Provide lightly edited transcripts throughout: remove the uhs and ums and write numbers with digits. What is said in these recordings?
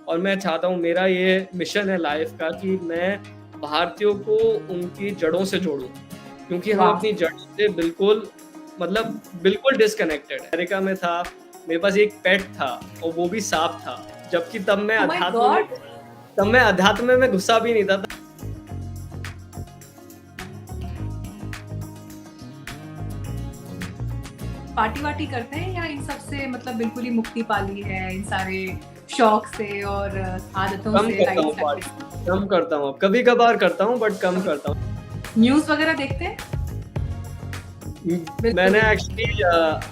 और मैं चाहता हूँ, मेरा ये मिशन है लाइफ का कि मैं भारतीयों को उनकी जड़ों से जोड़ूँ, क्योंकि हम वाह! अपनी जड़ों से बिल्कुल डिस्कनेक्टेड हैं। अमेरिका में था, मेरे पास एक पेट था और वो भी साँप था, जबकि ओह माय गॉड! तब मैं अध्यात्म में घुसा भी नहीं था। पार्टी-वार्टी करते हैं या इन सब से मतलब बिल्कुल ही मुक्ति पा ली है, इन सारे शौक से और आदतों कम से, करता हूँ लाइफ़स्टाइल पार्टी, से? कम करता हूँ अब, कभी-कभार करता हूँ बट कम करता हूँ। न्यूज़ वगैरह देखते हैं? बिल्कुल मैंने भी नहीं। एक्चुअली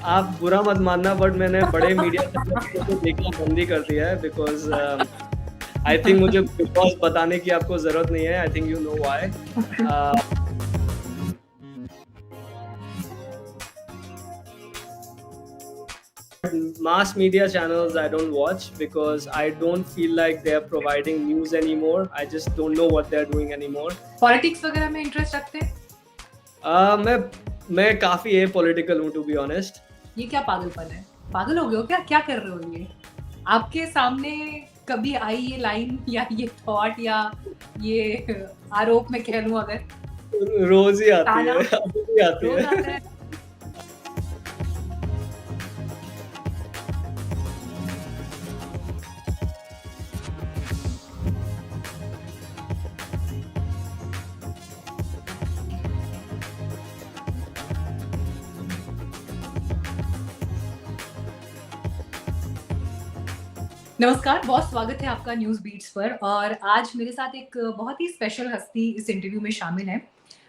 आप बुरा मत मानना बट मैंने बड़े मीडिया चैनल्स को तो देखना बंद ही कर दिया है, बिकॉज़ आई थिंक मुझे बिग बॉस बताने की आपको ज़रूरत नहीं है, I think you know why. Mass media channels I don't watch because I don't feel like they're providing news anymore. I just don't know what they're doing anymore. Politics वगैरह में interest रखते हैं? मैं काफ़ी एपॉलिटिकल हूँ to be honest. ये क्या पागलपन है? पागल हो गए हो क्या? क्या कर रहे हो ये? आपके सामने कभी आई ये लाइन या ये थॉट या ये आरोप मैं कह लूँ अगर, रोज़ ही आती ताना है, अभी भी आती रोज़ है। आता है? नमस्कार, बहुत स्वागत है आपका न्यूज़ बीट्स पर और आज मेरे साथ एक बहुत ही स्पेशल हस्ती इस इंटरव्यू में शामिल है।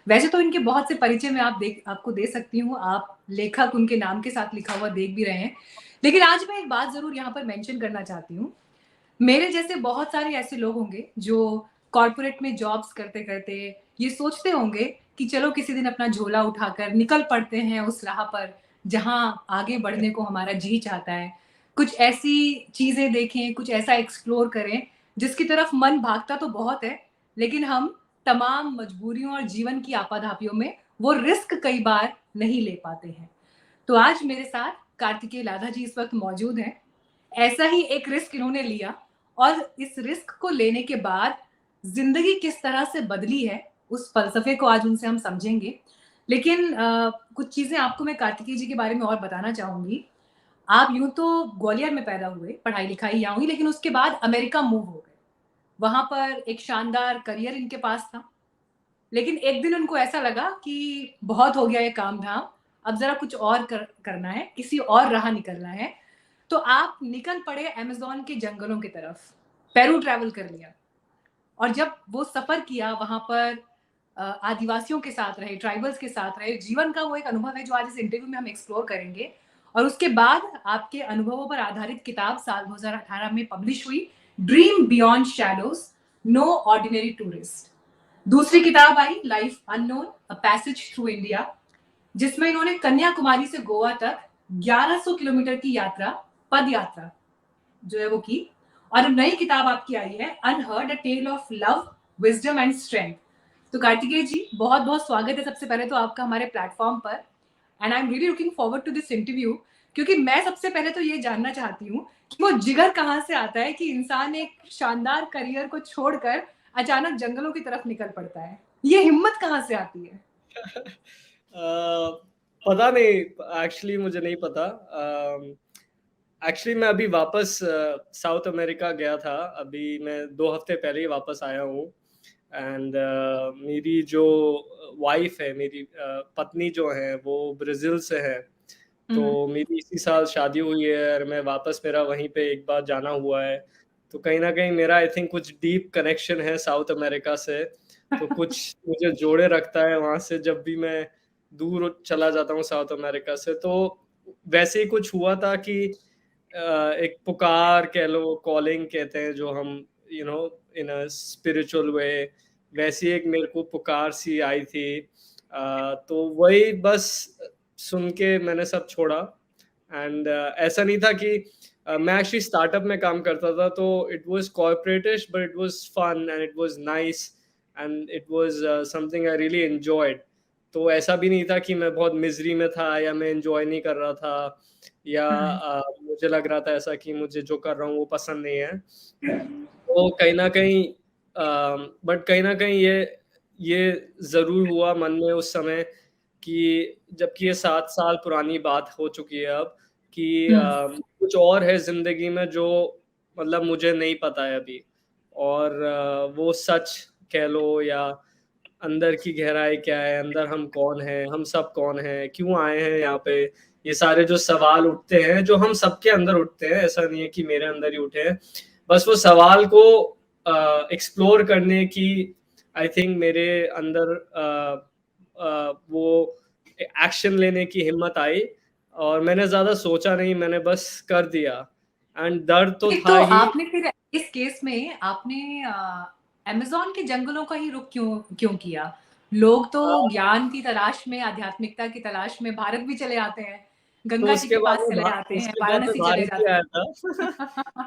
वैसे तो इनके बहुत से परिचय मैं आपको दे सकती हूँ, आप लेखक उनके नाम के साथ लिखा हुआ देख भी रहे हैं। लेकिन आज मैं एक बात ज़रूर यहाँ पर मेंशन करना चाहती हूँ। मेरे जैसे बहुत सारे ऐसे लोग होंगे जो कॉर्पोरेट में जॉब्स करते-करते ये सोचते होंगे कि चलो किसी दिन अपना झोला उठाकर निकल पड़ते हैं उस राह पर, जहाँ आगे बढ़ने को हमारा जी चाहता है। कुछ ऐसी चीज़ें देखें, कुछ ऐसा एक्सप्लोर करें, जिसकी तरफ मन भागता तो बहुत है, लेकिन हम तमाम मजबूरियों और जीवन की आपाधापियों में वो रिस्क कई बार नहीं ले पाते हैं। तो आज मेरे साथ कार्तिकेय लाधा जी इस वक़्त मौजूद हैं। ऐसा ही एक रिस्क इन्होंने लिया और इस रिस्क को लेने के बाद ज़िंदगी किस तरह से बदली है, उस फ़लसफ़े को आज उनसे हम समझेंगे। लेकिन कुछ चीज़ें आपको मैं कार्तिकेय जी के बारे में और बताना चाहूँगी। आप यूँ तो ग्वालियर में पैदा हुए, पढ़ाई-लिखाई यहाँ हुई, लेकिन उसके बाद अमेरिका मूव हो गए। वहाँ पर एक शानदार करियर इनके पास था। लेकिन एक दिन उनको ऐसा लगा कि बहुत हो गया ये काम-धाम, अब ज़रा कुछ और करना है, किसी और राह निकलना है। तो आप निकल पड़े अमेज़न के जंगलों की तरफ, पेरू ट्रैवल कर लिया और जब वो सफ़र किया वहाँ पर आदिवासियों के साथ रहे, ट्राइबल्स के साथ रहे, जीवन का वो एक अनुभव है जो आज इस इंटरव्यू में हम एक्सप्लोर करेंगे और उसके बाद आपके अनुभवों पर आधारित किताब साल 2018 में पब्लिश हुई, dream beyond shadows, no ordinary tourist. दूसरी किताब आई life unknown, a passage through India, जिसमें इन्होंने कन्याकुमारी से गोवा तक 1100 किलोमीटर की यात्रा, पद यात्रा जो है वो की और नई किताब आपकी आई है unheard, a tale of love, wisdom and strength. तो कार्तिकेय जी, बहुत बहुत स्वागत है सबसे पहले तो आपका हमारे प्लेटफॉर्म पर and I am really looking forward to this interview, क्योंकि मैं सबसे पहले तो ये जानना चाहती हूँ कि वो जिगर कहाँ से आता है कि इंसान एक शानदार करियर को छोड़कर अचानक जंगलों की तरफ निकल पड़ता है। ये हिम्मत कहाँ से आती है? पता नहीं, एक्चुअली मुझे नहीं पता। एक्चुअली मैं अभी वापस साउथ अमेरिका गया था, अभी मैं 2 हफ्ते पहले ही वापस आया हूँ। एंड मेरी जो वाइफ़ है, मेरी पत्नी जो है वो ब्राज़ील से है। तो हुँ। मेरी इसी साल शादी हुई है और मैं वापस, मेरा वहीं पे एक बार जाना हुआ है। तो कहीं न कहीं मेरा आई थिंक कुछ डीप कनेक्शन है साउथ अमेरिका से। तो कुछ मुझे जोड़े रखता है वहाँ से, जब भी मैं दूर चला जाता हूँ साउथ अमेरिका से। तो वैसे ही कुछ हुआ था कि एक पुकार कह लो, कॉलिंग कहते हैं जो हम, you know, in a spiritual way, वैसी एक मेरे को पुकार सी आई थी। तो वही बस सुन के मैंने सब छोड़ा। एंड ऐसा नहीं था कि मैं एक्चुअली स्टार्टअप में काम करता था, तो it was corporatish but it was fun and it was nice and it was something I really enjoyed. तो ऐसा भी नहीं था कि मैं बहुत मिज़री में था या मैं एन्जॉय नहीं कर रहा था। या हुँ। मुझे लग रहा था ऐसा कि मुझे जो कर रहा हूँ वो पसंद नहीं है। तो कहीं न कहीं बट कहीं न कहीं ये ज़रूर हुआ मन में उस समय कि जबकि ये 7 साल पुरानी बात हो चुकी है अब कि हुँ। कुछ और है ज़िंदगी में जो मतलब मुझे नहीं पता है अभी और वो सच कह लो या अंदर की गहराई क्या है, अंदर हम कौन हैं, हम सब कौन हैं, क्यों आए हैं यहाँ पे? ये सारे जो सवाल उठते हैं, जो हम सबके अंदर उठते हैं, ऐसा नहीं है कि मेरे अंदर ही उठे हैं। बस वो सवाल को एक्सप्लोर करने की आई थिंक मेरे अंदर वो एक्शन लेने की हिम्मत आई और मैंने ज़्यादा सोचा नहीं, मैंने बस कर दिया एंड दर्द तो नहीं, था तो ही। आपने फिर इस केस में आपने अमेज़न के जंगलों का ही रुख क्यों क्यों किया? लोग तो अ, ज्ञान की तलाश में, आध्यात्मिकता की तलाश में भारत भी चले आते हैं। तो गंगा जी के पास चले जाते हैं, उसके बाद मैं वाराणसी चले भारत ही जाते आया हैं। था।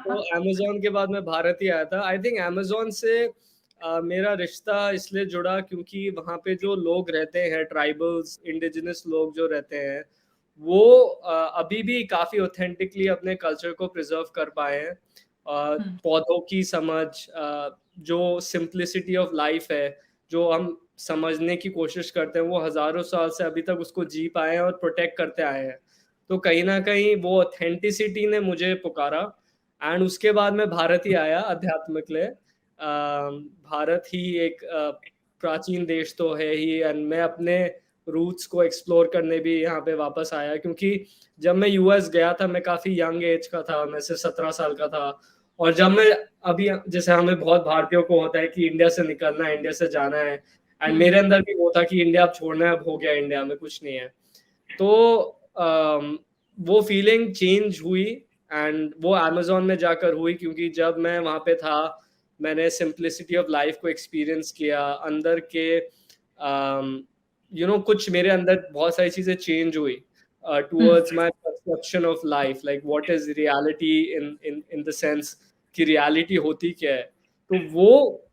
तो अमेज़न के बाद मैं भारत ही आया था। आई थिंक अमेज़न से मेरा रिश्ता इसलिए जुड़ा क्योंकि वहाँ पे जो लोग रहते हैं ट्राइबल्स, इंडिजिनस लोग जो रहते हैं, वो अभी भी काफ़ी ऑथेंटिकली अपने कल्चर को प्रिज़र्व कर पाए हैं। हुँ, पौधों की समझ जो सिम्प्लिसिटी ऑफ लाइफ़ है, जो हम समझने की कोशिश करते हैं, वो हज़ारों साल से अभी तक उसको जी पाए हैं और प्रोटेक्ट करते आए हैं। तो कहीं न कहीं वो ऑथेंटिसिटी ने मुझे पुकारा एंड उसके बाद मैं भारत ही आया अध्यात्म के लिए। भारत ही एक प्राचीन देश तो है ही एंड मैं अपने रूट्स को एक्सप्लोर करने भी यहाँ पे वापस आया क्योंकि जब मैं यूएस गया था मैं काफ़ी यंग एज का था, मैं सिर्फ 17 साल का था और जब मैं अभी जैसे हमें बहुत भारतीयों को होता है कि इंडिया से निकलना है, इंडिया से जाना है एंड हुँ, मेरे अंदर भी वो था कि इंडिया अब छोड़ना है, अब हो गया इंडिया में कुछ नहीं है। तो वो फीलिंग चेंज हुई एंड वो अमेज़न में जाकर हुई क्योंकि जब मैं वहाँ पे था, मैंने सिम्प्लिसिटी ऑफ लाइफ़ को एक्सपीरियंस किया, अंदर के कुछ मेरे अंदर बहुत सारी चीज़ें चेंज हुई हुँ, towards my perception of life like what is reality in the sense कि रियलिटी होती क्या है? तो वो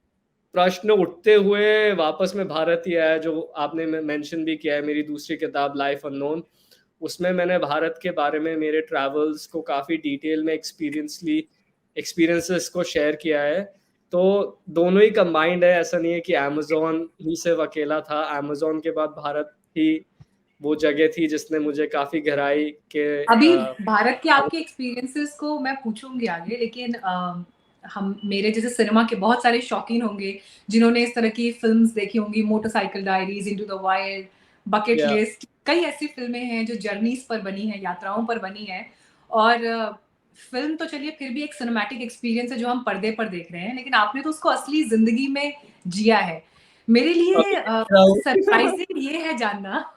प्रश्न उठते हुए वापस मैं भारत ही आया जो आपने मेंशन भी किया है मेरी दूसरी किताब लाइफ अननोन उसमें मैंने भारत के बारे में मेरे ट्रैवल्स को काफ़ी डिटेल में एक्सपीरियंसेस को शेयर किया है। तो दोनों ही कंबाइंड है, ऐसा नहीं है कि अमेज़न ही सिर्फ़ अकेला था, अमेज़न के बाद भारत ही वो जगह थी जिसने मुझे काफ़ी गहराई के अभी भारत के आपके एक्सपीरियंसेस को मैं पूछूँगी आगे, लेकिन हम मेरे जैसे सिनेमा के बहुत सारे शौकीन होंगे, जिन्होंने इस तरह की फ़िल्म्स देखी होंगी, motorcycle diaries, into the wild, bucket या लिस्ट, कई ऐसी फ़िल्में हैं जो जर्नीज़ पर बनी हैं, यात्राओं पर बनी हैं और फ़िल्म तो चलिए फिर भी एक सिनेमैटिक एक्सपीरियंस है जो हम पर्दे पर देख रहे हैं, लेकिन आपने तो उसको असली ज़िंदगी में जिया है। मेरे लिए अभी देख रहा हूँ। सरप्राइज़िंग ये है जानना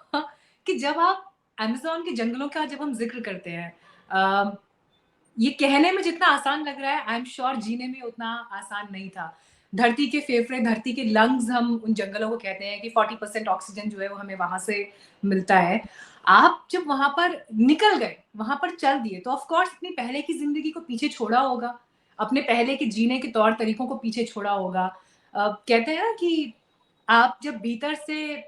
कि जब आप अमेज़न के जंगलों का जब हम ज़िक्र करते हैं अ, ये कहने में जितना आसान लग रहा है, आई एम श्योर जीने में उतना आसान नहीं था। धरती के फेफड़े, धरती के लंग्स हम उन जंगलों को कहते हैं कि 40% ऑक्सीजन जो है वो हमें वहाँ से मिलता है। आप जब वहाँ पर निकल गए, वहाँ पर चल दिए, तो ऑफ कोर्स अपनी पहले की ज़िंदगी को पीछे छोड़ा होगा, अपने पहले के जीने के तौर तरीकों को पीछे छोड़ा होगा। कहते हैं ना कि आप जब भीतर से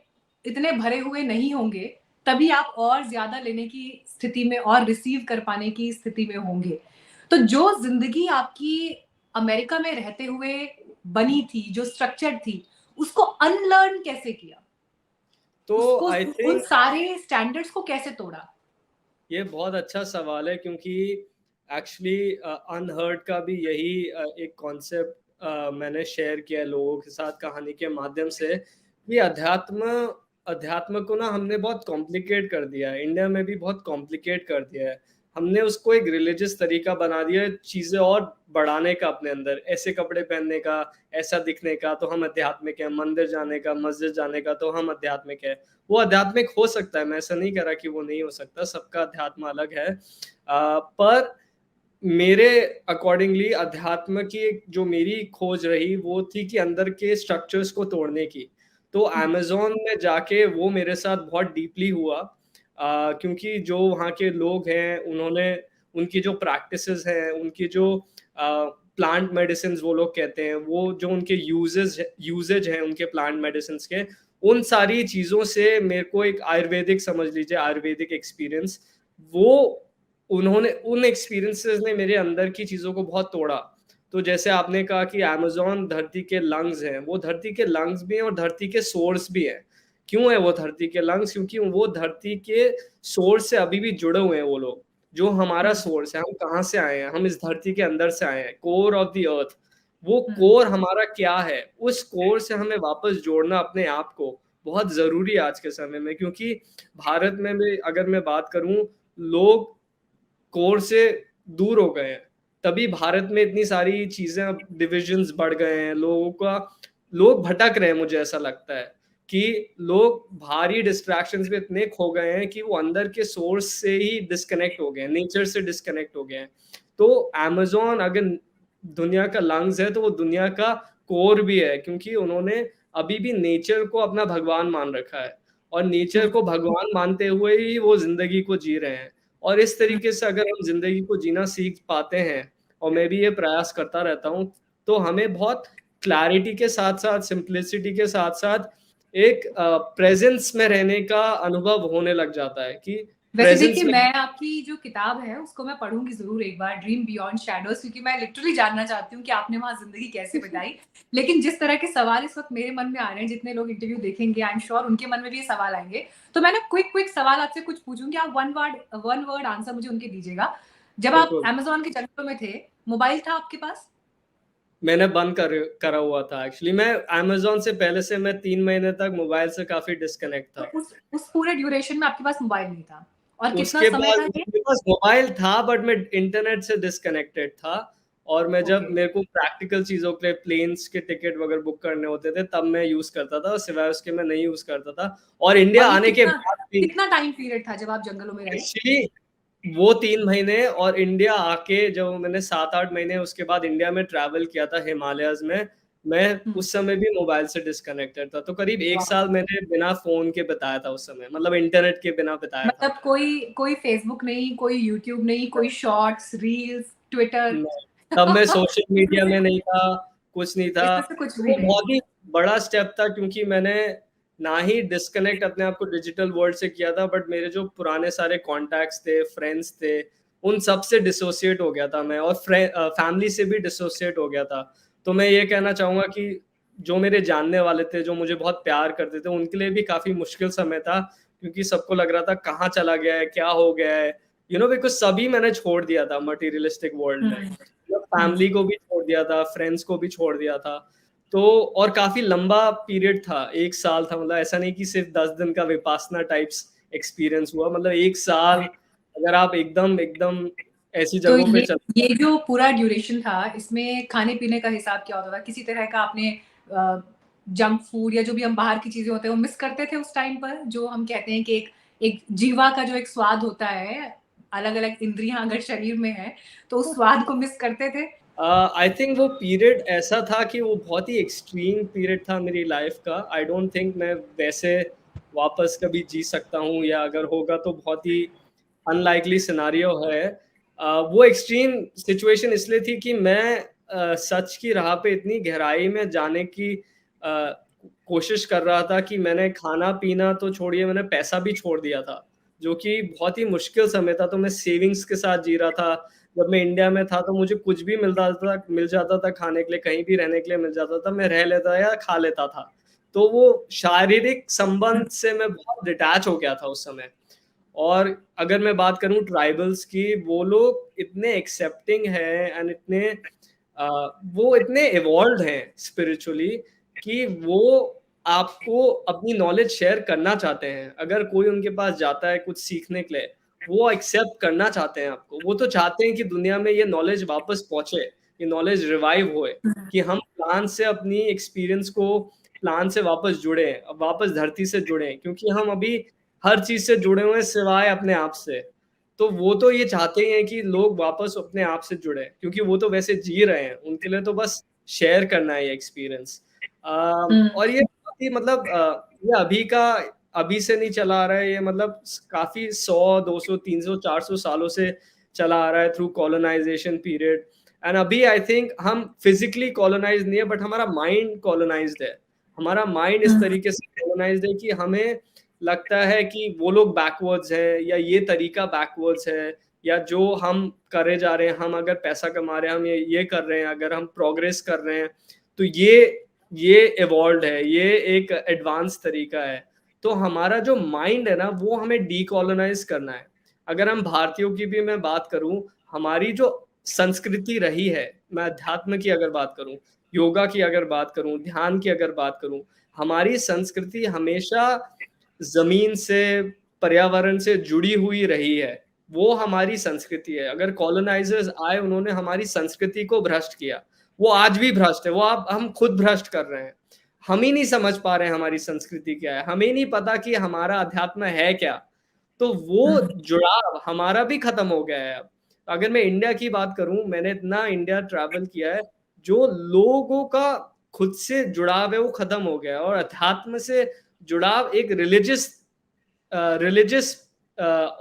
इतने भरे हुए नहीं होंगे, तभी आप और ज़्यादा लेने की स्थिति में और रिसीव कर पाने की स्थिति में होंगे। तो जो ज़िंदगी आपकी अमेरिका में रहते हुए बनी थी, जो स्ट्रक्चर थी, उसको अनलर्न कैसे किया? तो उसको आई उन थिंक सारे स्टैंडर्ड्स को कैसे तोड़ा? ये बहुत अच्छा सवाल है क्योंकि एक्चुअली अनहर्ड का भी यही एक कॉन्सेप्ट मैंने शेयर किया है लोगों के साथ कहानी के माध्यम से कि अध्यात्म अध्यात्म को ना हमने बहुत कॉम्प्लिकेट कर दिया है, इंडिया में भी बहुत कॉम्प्लिकेट कर दिया है। हमने उसको एक रिलीजियस तरीका बना दिया है चीज़ें और बढ़ाने का अपने अंदर, ऐसे कपड़े पहनने का, ऐसा दिखने का तो हम आध्यात्मिक हैं, मंदिर जाने का, मस्जिद जाने का तो हम आध्यात्मिक हैं। वो आध्यात्मिक हो सकता है, मैं ऐसा नहीं कह रहा कि वो नहीं हो सकता, सबका अध्यात्म अलग है। पर मेरे अकॉर्डिंगली अध्यात्म की एक जो मेरी खोज रही वो थी कि अंदर के स्ट्रक्चर्स को तोड़ने की। तो हुँ, अमेज़न में जाके वो मेरे साथ बहुत डीपली हुआ क्योंकि जो वहाँ के लोग हैं उन्होंने उनकी जो प्रैक्टिसेज़ हैं, उनकी जो प्लांट मेडिसिन्स वो लोग कहते हैं, वो जो उनके यूसेज हैं उनके प्लांट मेडिसिन्स के, उन सारी चीज़ों से मेरे को एक आयुर्वेदिक समझ लीजिए आयुर्वेदिक एक्सपीरियंस वो उन्होंने उन एक्सपीरियंसेस ने मेरे अंदर की चीज़ों को बहुत तोड़ा। तो जैसे आपने कहा कि अमेज़न धरती के लंग्स हैं, वो धरती के लंग्स भी हैं और धरती के सोर्स भी हैं। क्यों है वो धरती के लंग्स? क्योंकि वो धरती के सोर्स से अभी भी जुड़े हुए हैं वो लोग। जो हमारा हुँ, सोर्स है, हम कहाँ से आए हैं? हम इस धरती के अंदर से आए हैं, कोर ऑफ द अर्थ। वो हुँ, कोर हमारा क्या है? उस कोर से हमें वापस जोड़ना अपने आप को बहुत ज़रूरी है आज के समय में, क्योंकि भारत में भी अगर मैं बात करूँ, लोग कोर से दूर हो गए हैं। तभी भारत में इतनी सारी चीज़ें, अब डिविज़न्स बढ़ गए हैं, लोग भटक रहे हैं, मुझे ऐसा लगता है कि लोग बाहरी डिस्ट्रैक्शंस में इतने खो गए हैं कि वो अंदर के सोर्स से ही डिस्कनेक्ट हो गए हैं, नेचर से डिस्कनेक्ट हो गए हैं। तो अमेज़न अगर दुनिया का लंग्स है, तो वो दुनिया का कोर भी है, क्योंकि उन्होंने अभी भी नेचर को अपना भगवान मान रखा है और नेचर हुँ। को भगवान मानते हुए ही वो ज़िंदगी को जी रहे हैं। और इस हुँ, तरीके से अगर हम ज़िंदगी को जीना सीख पाते हैं, और मैं भी ये प्रयास करता रहता हूँ, तो हमें बहुत क्लैरिटी के साथ-साथ, सिम्प्लिसिटी के साथ-साथ एक प्रेज़ेंस में रहने का अनुभव होने लग जाता है कि वैसे देखिए प्रेज़ेंस में। मैं आपकी जो किताब है उसको मैं पढ़ूँगी ज़रूर एक बार, ड्रीम बियॉन्ड शैडोज़, क्योंकि मैं लिटरली जानना चाहती हूँ कि आपने वहाँ ज़िंदगी कैसे बिताई। लेकिन जिस तरह के सवाल इस वक़्त मेरे मन में आ रहे हैं, जितने लोग इंटरव्यू देखेंगे आई एम श्योर उनके मन में भी ये सवाल आएँगे। तो मैं ना क्विक क्विक सवाल आपसे कुछ पूछूँगी, आप वन वर्ड आंसर मुझे उनके दीजिएगा। जब आप बिल्कुल, अमेज़न के जंगलों में थे, मोबाइल था आपके पास? मैंने बंद करा हुआ था एक्चुअली। मैं अमेज़न से पहले से मैं 3 महीने तक मोबाइल से काफ़ी डिस्कनेक्ट तो था। उस पूरे ड्यूरेशन में आपके पास मोबाइल नहीं था। और कितना उसके समय बाद था ये? मेरे पास मोबाइल था, बट मैं इंटरनेट से डिस्कनेक्टेड था, और मैं जब ओके। मेरे को प्रैक्टिकल चीज़ों के लिए प्लेन्स के टिकट वगैरह बुक करने होते थे, तब मैं यूज़ करता था, सिवाय उसके मैं नहीं यूज़ करता था। और इंडिया और ये आने के कितना बाद भी कितना टाइम पीरियड था जब आप जंगलों में रहे? एक्चुअली वो 3 महीने, और इंडिया आके जब मैंने 7-8 महीने उसके बाद इंडिया में ट्रैवल किया था हिमालयाज़ में, मैं हुँ, उस समय भी मोबाइल से डिस्कनेक्टेड था। तो करीब 1 वाह! साल मैंने बिना फ़ोन के बिताया था उस समय, मतलब इंटरनेट के बिना बिताया था। मतलब कोई कोई फ़ेसबुक नहीं, कोई यूट्यूब नहीं, कोई शॉर्ट्स, रील्स, ट्विटर। नहीं, तब मैं सोशल इसमें मीडिया से में नहीं था, कुछ नहीं था। इसमें से कुछ तो भी वो नहीं। बहुत ही बड़ा स्टेप था, क्योंकि मैंने ना ही डिस्कनेक्ट अपने आप को डिजिटल वर्ल्ड से किया था, बट मेरे जो पुराने सारे कॉन्टैक्ट्स थे, फ्रेंड्स थे, उन सब से डिसोसिएट हो गया था मैं, और फैमिली से भी डिसोसिएट हो गया था। तो मैं ये कहना चाहूँगा कि जो मेरे जानने वाले थे, जो मुझे बहुत प्यार करते थे, उनके लिए भी काफ़ी मुश्किल समय था, क्योंकि सबको लग रहा था कहाँ चला गया है, क्या हो गया है? बिकॉज़ सभी मैंने छोड़ दिया था मटीरियलिस्टिक वर्ल्ड हुँ, में। मतलब हुँ। फैमिली को भी छोड़ दिया था, फ्रेंड्स को भी छोड़ दिया था। तो और काफ़ी लंबा पीरियड था, 1 साल था, मतलब ऐसा नहीं कि सिर्फ़ 10 दिन का विपासना टाइप्स एक्सपीरियंस हुआ, मतलब 1 साल अगर आप एकदम एकदम ऐसी तो जगहों पे चले। ये जो पूरा ड्यूरेशन था, इसमें खाने-पीने का हिसाब क्या होता था? किसी तरह का आपने जंक फूड या जो भी हम बाहर की चीज़ें होते हैं, वो मिस करते थे उस टाइम पर? जो हम कहते हैं कि एक एक जीवा का जो एक स्वाद होता है, अलग-अलग इंद्रियाँ अगर शरीर में हैं, तो उस स्वाद को मिस करते थे? आई थिंक वो पीरियड ऐसा था कि वो बहुत ही एक्सट्रीम पीरियड था मेरी लाइफ़ का। आई डोंट थिंक मैं वैसे वापस कभी जी सकता हूँ, या अगर होगा तो बहुत ही अनलाइकली सिनेरियो है। वो एक्सट्रीम सिचुएशन इसलिए थी कि मैं सच की राह पे इतनी गहराई में जाने की कोशिश कर रहा था कि मैंने खाना-पीना तो छोड़िए, मैंने पैसा भी छोड़ दिया था, जो कि बहुत ही मुश्किल समय था। तो मैं सेविंग्स के साथ जी रहा था। जब मैं इंडिया में था तो मुझे कुछ भी मिल जाता था खाने के लिए, कहीं भी रहने के लिए मिल जाता था, मैं रह लेता या खा लेता था। तो वो शारीरिक हुँ, संबंध से मैं बहुत डिटैच हो गया था उस समय। और अगर मैं बात करूँ ट्राइबल्स की, वो लोग इतने एक्सेप्टिंग हैं एंड अ, वो इतने इवॉल्व्ड हैं स्पिरिचुअली, कि वो आपको अपनी नॉलेज शेयर करना चाहते हैं। अगर कोई उनके पास जाता है कुछ सीखने के लिए, वो एक्सेप्ट करना चाहते हैं आपको। वो तो चाहते हैं कि दुनिया में ये नॉलेज वापस पहुँचे, ये नॉलेज रिवाइव होए, हुँ, कि हम प्लांट से अपनी एक्सपीरियंस को, प्लांट से वापस जुड़ें, वापस धरती से जुड़ें, क्योंकि हम अभी हर चीज़ से जुड़े हुए हैं सिवाय अपने आप से। तो वो तो ये चाहते ही हैं कि लोग वापस अपने आप से जुड़ें, क्योंकि वो तो वैसे जी रहे हैं, उनके लिए तो बस शेयर करना है ये एक्सपीरियंस। हुँ। और ये बहुत ही मतलब ये अभी से नहीं चला आ रहा है, ये मतलब काफ़ी 100, 200, 300, 400 सालों से चला आ रहा है थ्रू कॉलोनाइज़ेशन पीरियड। एंड अभी आई थिंक हम फिज़िकली कॉलोनाइज़्ड नहीं है, बट हमारा माइंड कॉलोनाइज़्ड है। हमारा माइंड इस हुँ, तरीके से कॉलोनाइज़्ड है कि हमें लगता है कि वो लोग बैकवर्ड्स हैं, या ये तरीका बैकवर्ड्स है, या जो हम करे जा रहे हैं, हम अगर पैसा कमा रहे हैं, हम ये कर रहे हैं, अगर हम प्रोग्रेस कर रहे हैं, तो ये इवॉल्व्ड है, ये एक एडवांस तरीका है। तो हमारा जो माइंड है ना, वो हमें डीकोलोनाइज़ करना है। अगर हम भारतीयों की भी मैं बात करूँ, हमारी जो संस्कृति रही है, मैं अध्यात्म की अगर बात करूँ, योगा की अगर बात करूँ, ध्यान की अगर बात करूँ, हमारी संस्कृति हमेशा ज़मीन से, पर्यावरण से जुड़ी हुई रही है। वो हमारी संस्कृति है। अगर कॉलोनाइज़र्स आए, उन्होंने हमारी संस्कृति को भ्रष्ट किया। वो आज भी भ्रष्ट है, वो अब हम खुद भ्रष्ट कर रहे हैं। हम ही नहीं समझ पा रहे हैं हमारी संस्कृति क्या है, हमें नहीं पता कि हमारा अध्यात्म है क्या? तो वो हुँ, जुड़ाव हमारा भी खत्म हो गया है अब। अगर मैं इंडिया की बात करूँ, मैंने इतना इंडिया ट्रैवल किया है, जो लोगों का खुद से जुड़ाव है वो खत्म हो गया है और अध्यात्म से जुड़ाव एक रिलिजियस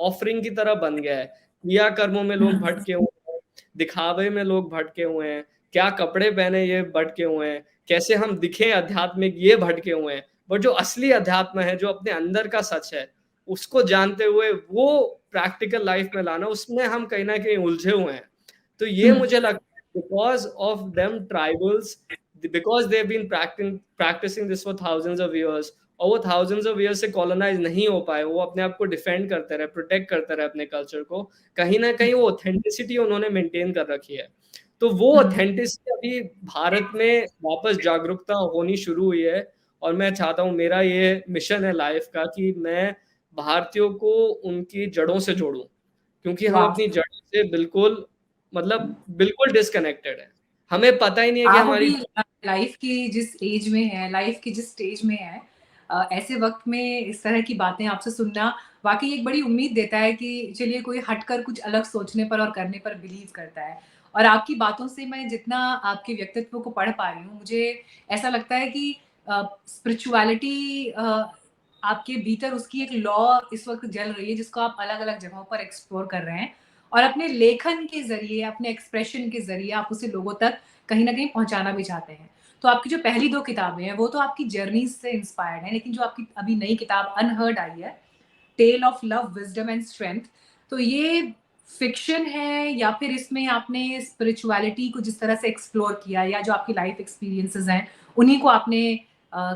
ऑफरिंग की तरह बन गया है। क्रिया कर्मों में लोग हुँ, भटके हुए हैं, दिखावे में लोग भटके हुए हैं, क्या कपड़े पहने ये भटके हुए हैं, कैसे हम दिखें आध्यात्मिक ये भटके हुए हैं। बट जो असली अध्यात्म है, जो अपने अंदर का सच है, उसको जानते हुए वो प्रैक्टिकल लाइफ में लाना, उसमें हम कहीं न कहीं उलझे हुए हैं। तो ये हुँ, मुझे लगता है because of them tribals, because they have been practising this for thousands of years, और वो थाउज़ेंड्स ऑफ ईयर्स से कॉलोनाइज़ नहीं हो पाए, वो अपने आप को डिफेंड करते रहे, प्रोटेक्ट करते रहे अपने कल्चर को। कहीं न हुँ, कहीं वो ऑथेंटिसिटी उन्होंने मेंटेन कर रखी है। तो वो हुँ। ऑथेंटिसिटी अभी भारत में वापस जागरूकता होनी शुरू हुई है और मैं चाहता हूँ, मेरा ये मिशन है लाइफ़ का कि मैं भारतीयों को उनकी जड़ों से जोड़ूँ। क्योंकि हम वाह! अपनी जड़ों से बिल्कुल, मतलब बिल्कुल डिस्कनेक्टेड हैं। हमें पता ही नहीं है कि आप हमारी अभी लाइफ़ की जिस एज में हैं, लाइफ़ की जिस स्टेज में हैं, ऐसे वक़्त में इस तरह की बातें आपसे सुनना वाक़ई एक बड़ी उम्मीद देता है कि चलिए कोई हटकर कुछ अलग सोचने पर और करने पर बिलीव करता है। और आपकी बातों से मैं जितना आपके व्यक्तित्व को पढ़ पा रही हूँ, मुझे ऐसा लगता है कि स्पिरिचुअलिटी आपके भीतर उसकी एक लॉ इस वक़्त जल रही है जिसको आप अलग-अलग जगहों पर एक्सप्लोर कर रहे हैं। और अपने लेखन के ज़रिए, अपने एक्सप्रेशन के ज़रिए आप उसे लोगों तक कहीं न कहीं पहुँचाना भी चाहते हैं। तो आपकी जो पहली 2 किताबें हैं, वो तो आपकी जर्नीज़ से इंस्पायर्ड हैं, लेकिन जो आपकी अभी नई किताब अनहर्ड आई है, tale of love, wisdom and strength, तो ये फ़िक्शन है या फिर इसमें आपने स्पिरिचुअलिटी को जिस तरह से एक्सप्लोर किया या जो आपकी लाइफ़ एक्सपीरियंसेस हैं, उन्हीं को आपने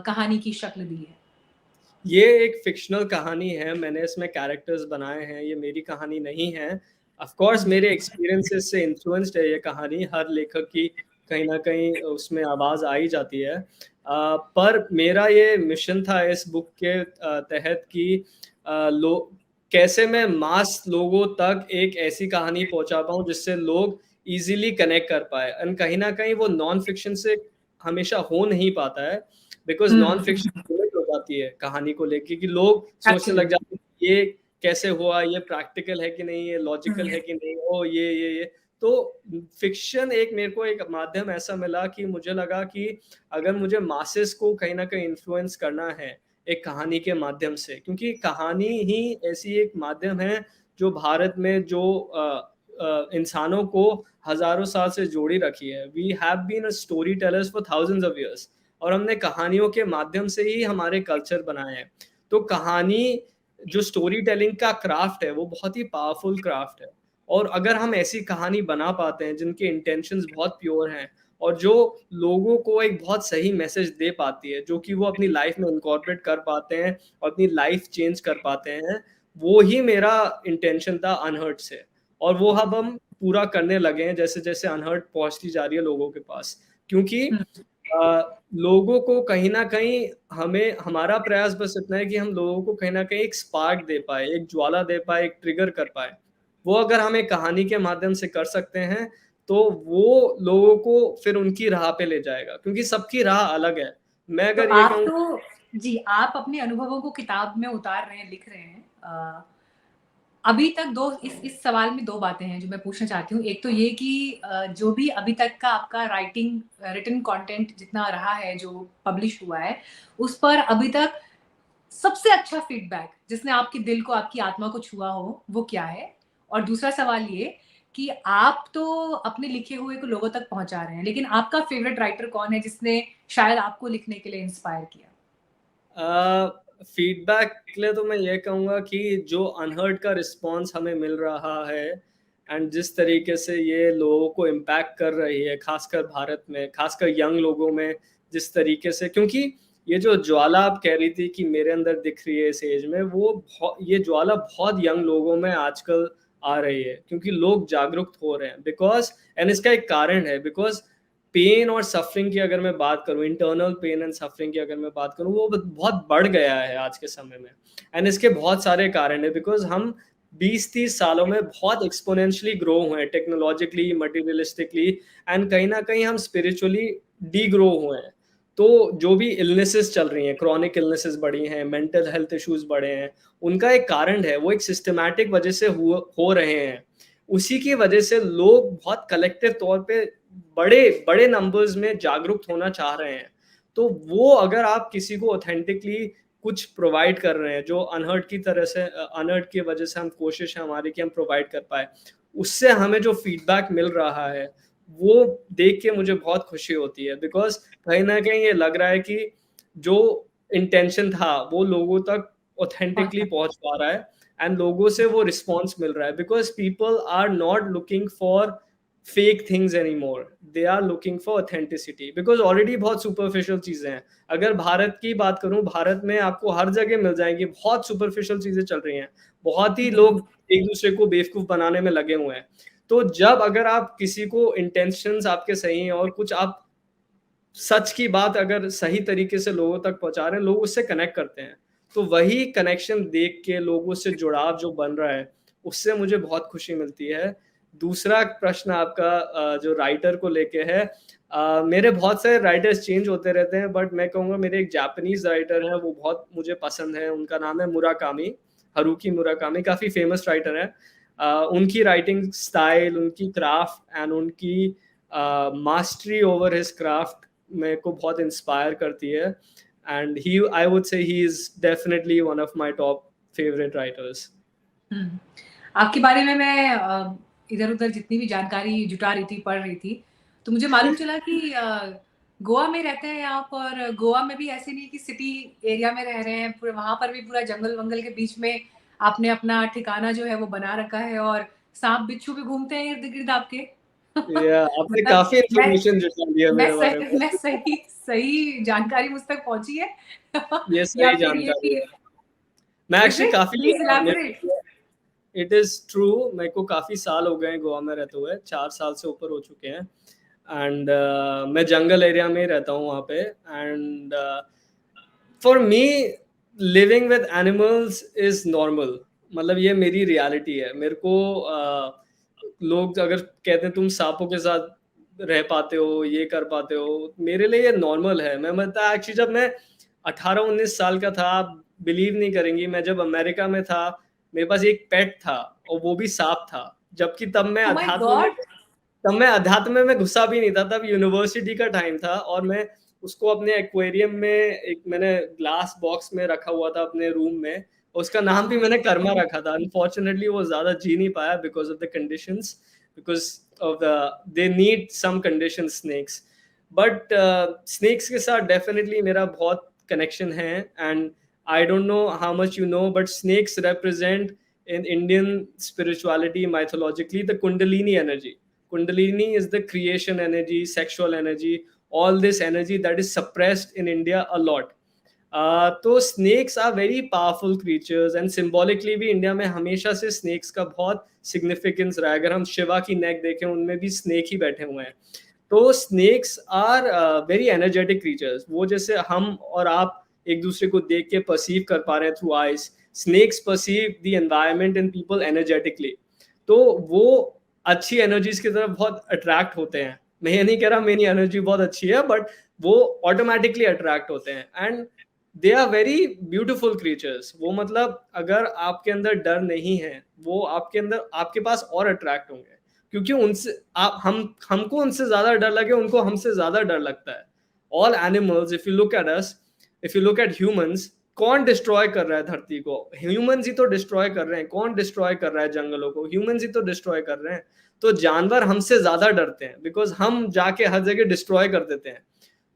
कहानी की शक्ल दी है? ये एक फ़िक्शनल कहानी है, मैंने इसमें कैरेक्टर्स बनाए हैं, ये मेरी कहानी नहीं है। ऑफ़ कोर्स हुँ, मेरे एक्सपीरियंसेस से इन्फ्लुएंस्ड है ये कहानी, हर लेखक की कहीं न कहीं उसमें आवाज़ आ ही जाती है। पर मेरा ये मिशन था इस बुक के तहत कि लो कैसे मैं मास लोगों तक एक ऐसी कहानी पहुँचा पाऊँ जिससे लोग ईज़िली कनेक्ट कर पाएँ एंड कहीं न कहीं वो नॉन फ़िक्शन से हमेशा हो नहीं पाता है, because hmm, non fiction limit हो जाती है कहानी को लेके कि लोग सोचने लग एब्सोल्यूटली। जाते हैं कि ये कैसे हुआ, ये प्रैक्टिकल है कि नहीं, ये हुँ, लॉजिकल है कि नहीं, ओह! ये। तो फ़िक्शन एक मेरे को एक माध्यम ऐसा मिला कि मुझे लगा कि अगर मुझे मासेस को कहीं न कहीं इन्फ्लुएंस करना है, एक कहानी के माध्यम से, क्योंकि कहानी ही ऐसी एक माध्यम है जो भारत में जो इंसानों को हज़ारों साल से जोड़ी रखी है। We have been a story tellers for thousands of years और हमने कहानियों के माध्यम से ही हमारे कल्चर बनाए हैं। तो कहानी जो स्टोरी टेलिंग का क्राफ्ट है, वो बहुत ही पावरफुल क्राफ्ट है और अगर हम ऐसी कहानी बना पाते हैं, जिनके इंटेंशंस बहुत प्योर हैं और जो लोगों को एक बहुत सही मैसेज दे पाती है, जो कि वो अपनी लाइफ़ में इनकॉर्पोरेट कर पाते हैं और अपनी लाइफ़ चेंज कर पाते हैं, वो ही मेरा इंटेंशन था अनहर्ट से। और वो अब हम पूरा करने लगे हैं जैसे-जैसे अनहर्ट पहुँचती जा रही है लोगों के पास। क्योंकि हुँ। लोगों को कहीं न कहीं हमें हमारा प्रयास बस इतना है कि हम लोगों को कहीं न कहीं एक स्पार्क दे पाएँ, एक ज्वाला दे पाएँ, एक ट्रिगर कर पाएँ। वो अगर हम एक कहानी के माध्यम से कर सकते हैं, तो वो लोगों को फिर उनकी राह पे ले जाएगा क्योंकि सबकी राह अलग है। मैं तो अगर ये आप कहूँ तो जी, आप अपने अनुभवों को किताब में उतार रहे हैं, लिख रहे हैं। अभी तक 2 इस सवाल में 2 बातें हैं जो मैं पूछना चाहती हूँ। एक तो ये कि जो भी अभी तक का आपका रिटन कंटेंट जितना रहा है, जो पब्लिश हुआ है, उस पर अभी तक सबसे अच्छा फीडबैक जिसने आपके दिल को, आपकी आत्मा को छुआ हो, वो क्या है? और दूसरा सवाल ये कि आप तो अपने लिखे हुए को लोगों तक पहुँचा रहे हैं, लेकिन आपका फेवरेट राइटर कौन है जिसने शायद आपको लिखने के लिए इंस्पायर किया? फीडबैक के लिए तो मैं ये कहूँगा कि जो अनहर्ड का रिस्पॉन्स हमें मिल रहा है, एंड जिस तरीके से ये लोगों को इम्पैक्ट कर रही है, खासकर भारत में, खासकर यंग लोगों में, जिस तरीके से, क्योंकि ये जो ज्वाला आप कह रही थी कि मेरे अंदर दिख रही है इस एज में, ये ज्वाला बहुत यंग लोगों में आजकल आ रही है, क्योंकि लोग जागरूक हो रहे हैं, बिकॉज एंड इसका एक कारण है, बिकॉज पेन और सफरिंग की अगर मैं बात करूं, इंटरनल पेन एंड सफरिंग की अगर मैं बात करूं, वो बहुत बढ़ गया है आज के समय में। एंड इसके बहुत सारे कारण है, बिकॉज हम 20-30 सालों में बहुत एक्सपोनेंशियली ग्रो हुए हैं, टेक्नोलॉजिकली, मटेरियलिस्टिकली, एंड कहीं ना कहीं हम स्पिरिचुअली डी ग्रो हुए हैं। तो जो भी इलनेसेस चल रही हैं, क्रॉनिक इलनेसेस बढ़ी हैं, मेंटल हेल्थ इश्यूज बढ़े हैं, उनका एक कारण है, वो एक सिस्टमैटिक वजह से हो रहे हैं। उसी की वजह से लोग बहुत कलेक्टिव तौर पे बड़े बड़े नंबर्स में जागरूक होना चाह रहे हैं। तो वो अगर आप किसी को ऑथेंटिकली कुछ प्रोवाइड कर रहे हैं, जो अनहर्ड की तरह से, अनहर्ड की वजह से हम कोशिश है हमारी कि हम प्रोवाइड कर पाए, उससे हमें जो फीडबैक मिल रहा है वो देख के मुझे बहुत खुशी होती है, बिकॉज कहीं ना कहीं ये लग रहा है कि जो इंटेंशन था वो लोगों तक ऑथेंटिकली पहुंच पा रहा है, एंड लोगों से वो रिस्पॉन्स मिल रहा है, because people are not looking for fake things any more, they are looking for authenticity, because already बहुत सुपरफिशियल चीजें हैं। अगर भारत की बात करूं, भारत में आपको हर जगह मिल जाएंगी, बहुत सुपरफिशियल चीजें चल रही हैं, बहुत ही लोग एक दूसरे को बेवकूफ बनाने में लगे हुए हैं। तो जब अगर आप किसी को, इंटेंशंस आपके सही हैं और कुछ आप सच की बात अगर सही तरीके से लोगों तक पहुंचा रहे हैं, लोग उससे कनेक्ट करते हैं। तो वही कनेक्शन देख के लोगों से जुड़ाव जो बन रहा है, उससे मुझे बहुत खुशी मिलती है। दूसरा प्रश्न आपका जो राइटर को लेके है, मेरे बहुत सारे राइटर्स चेंज होते रहते हैं, बट मैं कहूँगा मेरे एक जापानीज राइटर है, वो बहुत मुझे पसंद है, उनका नाम है मुराकामी, हरुकी मुराकामी, काफ़ी फेमस राइटर है। उनकी राइटिंग स्टाइल, उनकी क्राफ्ट एंड उनकी मास्टरी ओवर हिज क्राफ्ट मेरे को बहुत इंस्पायर करती है, and he, I would say he is definitely one of my top favourite writers. आपके बारे में मैं इधर-उधर जितनी भी जानकारी जुटा रही थी, पढ़ रही थी, तो मुझे मालूम चला कि गोवा में रहते हैं आप, और गोवा में भी ऐसे नहीं कि सिटी एरिया में रह रहे हैं, पूरे वहाँ पर भी पूरा जंगल-वंगल के बीच में आपने अपना ठिकाना जो है वो बना रखा है, और साँप-बिच्छू भी घूमते हैं इर्द-गिर्द आपके। या आपने मतलब काफी इंफॉर्मेशन जुटा दिया मेरे बारे में। मैं सही सही जानकारी मुझ तक पहुँची है? ये या सही फिर ये जानकारी कि है। मैं इज़ एक्चुअली इट? काफी, please elaborate. It is true, मेरे को काफी साल हो गए हैं गोवा में रहते हुए, 4 साल से ऊपर हो चुके हैं, एंड मैं जंगल एरिया में ही रहता हूँ वहाँ पे, and for me living with animals is normal, मतलब ये मेरी रियलिटी है। मेरे को लोग अगर कहते हैं तुम सांपों के साथ रह पाते हो, ये कर पाते हो, मेरे लिए ये नॉर्मल है। मैं मतलब एक्चुअली जब मैं 18-19 साल का था, आप बिलीव नहीं करेंगी, मैं जब अमेरिका में था, मेरे पास एक पेट था और वो भी सांप था, जबकि ओह माय गॉड! तब मैं अध्यात्म में घुसा भी नहीं था, तब यूनिवर्सिटी का टाइम था, और मैं उसको अपने एक्वेरियम में, एक मैंने ग्लास बॉक्स में रखा हुआ था अपने रूम में, उसका नाम भी मैंने कर्मा रखा था। अनफॉर्चुनेटली वो ज़्यादा जी नहीं पाया because of the conditions, because of the, they need some conditions, snakes. But snakes के साथ डेफिनिटली मेरा बहुत कनेक्शन है, and I don't know how much you know, but snakes represent in Indian spirituality, mythologically, the Kundalini energy. Kundalini is the creation energy, sexual energy, all this energy that is suppressed in India a lot. तो snakes are very powerful creatures, and symbolically भी India में हमेशा से snakes का बहुत significance रहा है। अगर हम शिवा की neck देखें, उनमें भी snake ही बैठे हुए हैं। तो snakes are very energetic creatures, वो जैसे हम और आप एक दूसरे को देख के perceive कर पा रहे हैं through eyes, snakes perceive the environment and people energetically. तो वो अच्छी एनर्जीज की तरफ बहुत अट्रैक्ट होते हैं। मैं ये नहीं कह रहा मेरी एनर्जी बहुत अच्छी है, बट वो ऑटोमेटिकली अट्रैक्ट होते हैं, and they are very beautiful creatures. वो मतलब अगर आपके अंदर डर नहीं है, वो आपके अंदर, आपके पास और अट्रैक्ट होंगे, क्योंकि उनसे आप, हमको उनसे ज्यादा डर लगे, उनको हमसे ज्यादा डर लगता है। All animals, if you look at us, if you look at humans, कौन डिस्ट्रॉय कर रहा है धरती को? ह्यूमंस ही तो डिस्ट्रॉय कर रहे हैं। कौन डिस्ट्रॉय कर रहा है जंगलों को? ह्यूमंस ही तो डिस्ट्रॉय कर रहे हैं। तो जानवर हमसे ज्यादा डरते हैं, बिकॉज हम जाके हर जगह डिस्ट्रॉय कर देते हैं।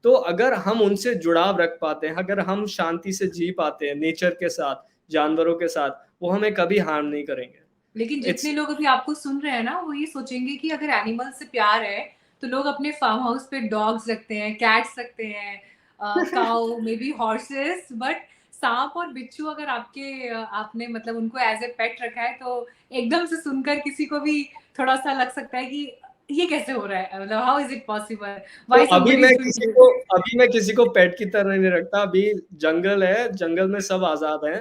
तो अगर हम उनसे जुड़ाव रख पाते हैं, अगर हम शांति से जी पाते हैं नेचर के साथ, जानवरों के साथ, वो हमें कभी हार्म नहीं करेंगे। लेकिन इट्स जितने लोग अभी आपको सुन रहे हैं ना, वो ये सोचेंगे कि अगर एनिमल से प्यार है, तो लोग अपने फार्म हाउस पे डॉग्स रखते हैं, कैट्स रखते हैं, काऊ, मे बी हॉर्सेस, बट सांप और बिच्छू अगर आपने मतलब उनको एज ए पेट रखा है, तो एकदम से सुनकर किसी को भी थोड़ा सा लग सकता है कि ये कैसे हो रहा है, मतलब हाउ इज इट पॉसिबल, तो why somebody is doing this. अभी मैं किसी को पेट की तरह नहीं रखता। अभी जंगल है, जंगल में सब आजाद हैं।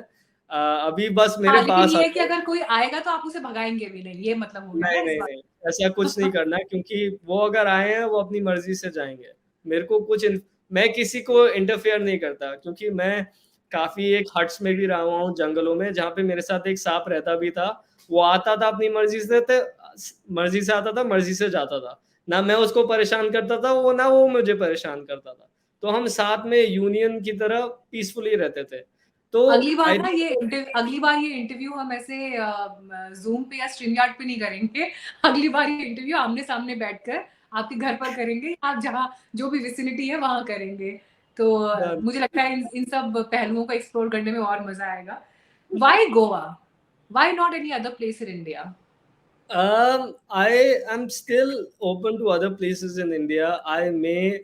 अभी बस मेरे हाँ, लेकिन पास ये है कि आते हैं। अगर कोई आएगा तो आप उसे भगाएंगे भी नहीं, ये मतलब हो गया ना नहीं इस नहीं बात। नहीं, ऐसा कुछ नहीं करना है, क्योंकि वो अगर आए हैं वो अपनी मर्जी से जाएंगे। मेरे को मैं किसी को इंटरफेयर नहीं करता, क्योंकि मैं काफी एक हट्स में भी रहा हुआ हूँ, जंगलों में, जहाँ पे मेरे साथ एक सांप रहता भी था। वो आता था अपनी मर्जी से आता था, मर्जी से जाता था। ना मैं उसको परेशान करता था, वो ना वो मुझे परेशान करता था। तो हम साथ में यूनियन की तरह पीसफुली रहते थे। तो आई थिंक अगली बार ये इंटरव्यू हम ऐसे जूम पे या स्ट्रीमयार्ड पे नहीं करेंगे। अगली बार ये इंटरव्यू आमने सामने बैठकर आपके घर पर करेंगे, आप जहाँ जो भी विसिनिटी है वहां करेंगे। तो मुझे लगता है इन सब पहलुओं को एक्सप्लोर करने में और मजा आएगा। Why Goa, why not any other place in India? I am still open to other places in India. I may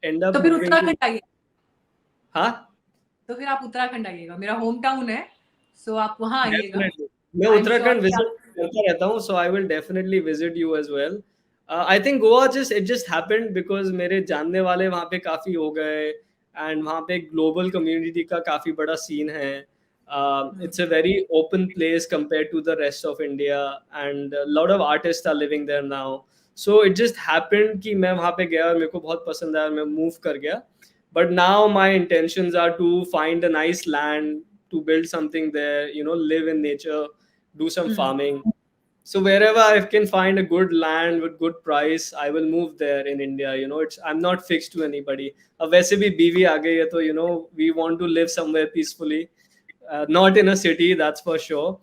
end तो up फिर moving to. उत्तराखंड आइए, हाँ, तो फिर आप उत्तराखंड आइएगा, मेरा होम टाउन है, सो आप वहां आइएगा। definitely. मैं आई एम श्योर उत्तराखंड कि विजिट आप करता रहता हूँ, so I will definitely visit you as well. I think Goa just happened because मेरे जानने वाले वहाँ पे काफी हो गए, and वहाँ पे ग्लोबल कम्युनिटी का काफी बड़ा सीन है. It's a very open place compared to the rest of India, and a lot of artists are living there now. So it just happened कि मैं वहाँ पे गया और मेरे को बहुत पसंद आया, मैं मूव कर गया. But now my intentions are to find a nice land, to build something there, live in nature, do some farming. So wherever I can find a good land with good price, I will move there in India. I'm not fixed to anybody. अब वैसे भी बीवी आ गई है, तो we want to live somewhere peacefully, not in a city, that's for sure.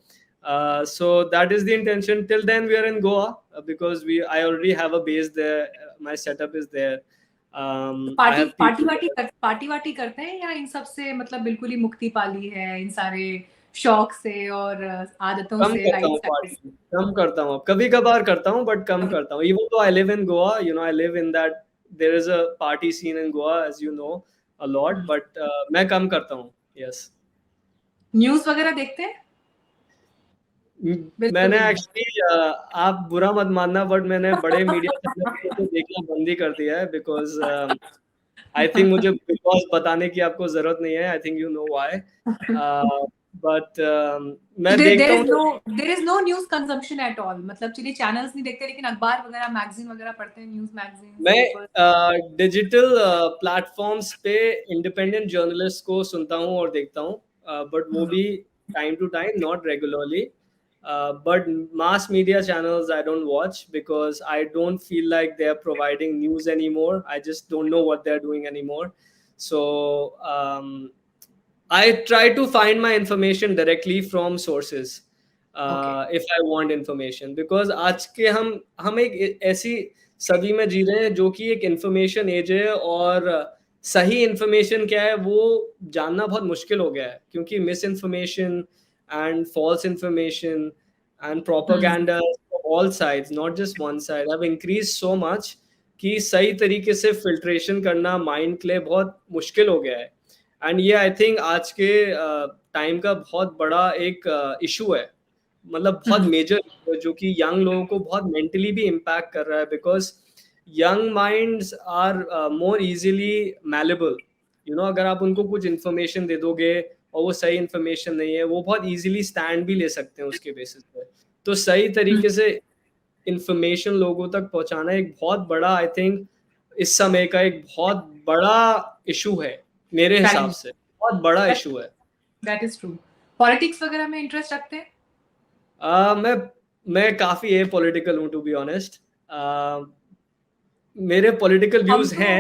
So that is the intention. Till then, we are in Goa, because I already have a base there. My setup is there. I party have party people वार्टी there. Party वार्टी करते हैं, या इन सब से मतलब बिल्कुल ही मुक्ति पाली है, इन सारे शौक से और आदतों कम से, करता हूँ लाइफस्टाइल से? पार्टी, कम करता हूँ, कभी कभार करता हूँ, बट कम करता हूँ. Even though I live in Goa, I live in that there is a party scene in Goa, as you know, a lot, but मैं कम करता हूँ. यस. न्यूज वगैरह देखते हैं? बिल्कुल मैंने भी नहीं। एक्चुअली, आप बुरा मत मानना, बट मैंने बड़े मीडिया चैनल को देखना बंद ही कर दिया है, बिकॉज आई थिंक मुझे बिग बॉस बताने की आपको जरूरत नहीं है. I think you know why. But तो मैं देखता हूँ तो there is no news consumption at all, मतलब चलिए चैनल्स नहीं देखते, लेकिन अखबार वगैरह, मैगजीन वगैरह पढ़ते हैं, न्यूज मैगजीन, पेपर? मैं डिजिटल प्लेटफॉर्म्स पे इंडिपेंडेंट जर्नलिस्ट को सुनता हूँ और देखता हूँ, बट वो भी time to time, not regularly. But mass media channels I don't watch, because I don't feel like they're providing news anymore. I just don't know what they're doing anymore. So I try to find my information directly from sources, okay. if I want information, because आज के हम एक ऐसी सदी में जी रहे हैं जो कि एक इंफॉर्मेशन एज है, और सही इंफॉर्मेशन क्या है वो जानना बहुत मुश्किल हो गया है, क्योंकि miss information and false information and propaganda from all sides, not just one side, have increased so much कि सही तरीके से फिल्ट्रेशन करना माइंड के लिए बहुत मुश्किल हो गया है. एंड ये आई थिंक आज के टाइम का बहुत बड़ा एक इशू है, मतलब बहुत मेजर, जो कि यंग लोगों को बहुत मेंटली भी इम्पैक्ट कर रहा है, because young minds are more easily malleable. अगर आप उनको कुछ इन्फॉर्मेशन दे दोगे और वो सही इन्फॉर्मेशन नहीं है, वो बहुत इजीली स्टैंड भी ले सकते हैं उसके बेसिस पे. तो सही तरीके से इंफॉर्मेशन लोगों तक पहुंचाना एक बहुत बड़ा, आई थिंक इस समय का एक बहुत बड़ा इशू है, मेरे हिसाब चैलेंज, से बहुत बड़ा इशू है. That is true. पॉलिटिक्स वगैरह में इंटरेस्ट रखते हैं? मैं काफी ए पॉलिटिकल हूँ, टू बी ऑनेस्ट. मेरे पॉलिटिकल व्यूज हैं.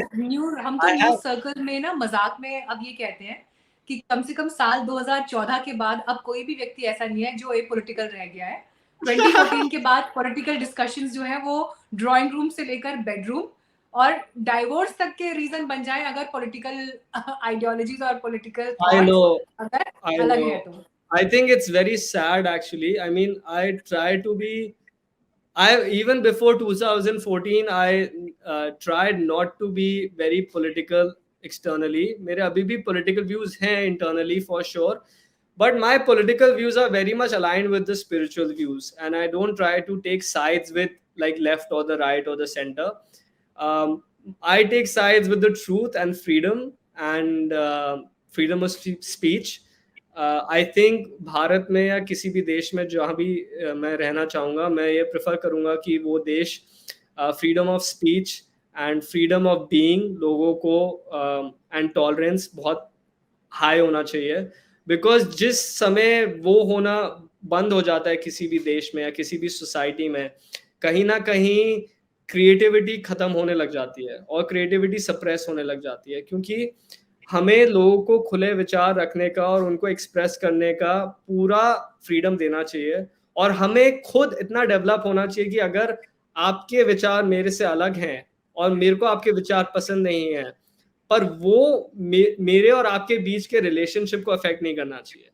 हम तो आई न्यूज हैव. सर्कल में ना मजाक में अब ये कहते हैं कि कम से कम साल 2014 के बाद अब कोई भी व्यक्ति ऐसा नहीं है जो पॉलिटिकल रह गया है। 2014 के बाद पॉलिटिकल डिस्कशंस जो है वो ड्राइंग रूम से लेकर बेडरूम और डाइवोर्स तक के रीजन बन जाए, अगर पॉलिटिकल आइडियोलॉजीज और पॉलिटिकल आई नो थॉट्स अगर आई अलग नो है तो। I think it's very sad actually. I mean, I try to be. I even before 2014, I tried not to be very political externally. मेरे अभी भी political views हैं internally for sure, but my political views are very much aligned with the spiritual views, and I don't try to take sides with like left or the right or the center. Um, I take sides with the truth and freedom and freedom of speech. I think Bharat में या किसी भी देश में जहाँ भी मैं रहना चाहूँगा, मैं ये प्रेफर करूँगा कि वो देश freedom of speech and freedom of being लोगों को एंड टॉलरेंस बहुत हाई होना चाहिए, बिकॉज जिस समय वो होना बंद हो जाता है किसी भी देश में या किसी भी सोसाइटी में, कहीं ना कहीं क्रिएटिविटी खत्म होने लग जाती है और क्रिएटिविटी सप्रेस होने लग जाती है, क्योंकि हमें लोगों को खुले विचार रखने का और उनको एक्सप्रेस करने का पूरा फ्रीडम देना चाहिए, और हमें खुद इतना डेवलप होना चाहिए कि अगर आपके विचार मेरे से अलग हैं और मेरे को आपके विचार पसंद नहीं है, पर वो मेरे और आपके बीच के रिलेशनशिप को अफेक्ट नहीं करना चाहिए।